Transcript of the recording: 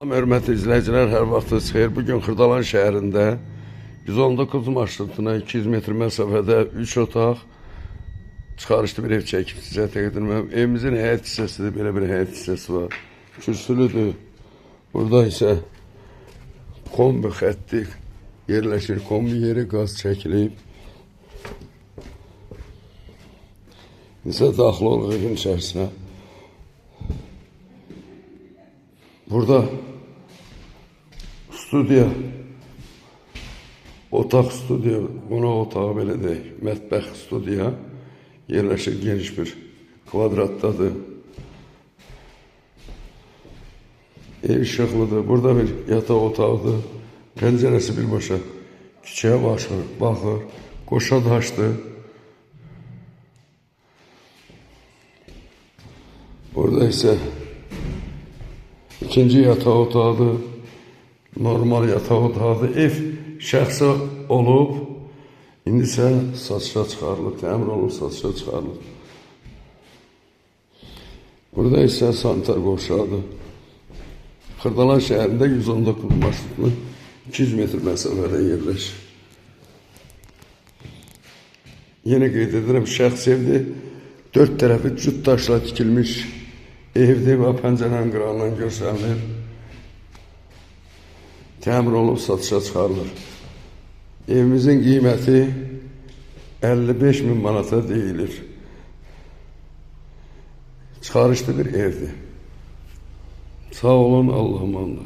Hörmətli izləyicilər, hər vaxtınız xeyir. Bugün Xırdalan şəhərində 119 marşrutuna 200 metr məsafədə 3 otaq çıxarışlı bir ev çəkib sizə təqdim edirəm. Evimizin həyət hissəsidir, belə bir həyət hissəsi var. Kürsülüdür. Burada isə kombi xətti yerləşir. Kombi yeri qaz çəkilib. İnsə daxil oluq evin içərisinə. Burada studiya, otaq studiya, qonaq otağı belə deyək, mətbəx studiya yerləşir, geniş bir kvadratdadır. Ev işıqlıdır, burada bir yataq otağıdır, pəncərəsi birbaşa küçəyə baxır, qoşa daşdır. Burada isə İkinci yataq otağıdır, normal yataq otağıdır. Ev şəxsə olub, indi isə satışa çıxarılır, təmir olunub, satışa çıxarılır. Burada isə sanitar qovşağıdır. Xırdalan şəhərində 119 marşrutlu 200 metr məsafədə yerləşir. Yeni qeyd edirəm, şəxs evdir, 4 tərəfi cüt daşla tikilmiş evdir və pəncərənin qırağından görsənilir. Təmir olunub satışa çıxarılır. Evimizin qiyməti 55.000 manata deyilir. Çıxarışlı bir evdir. Sağ olun, Allah'a emanet.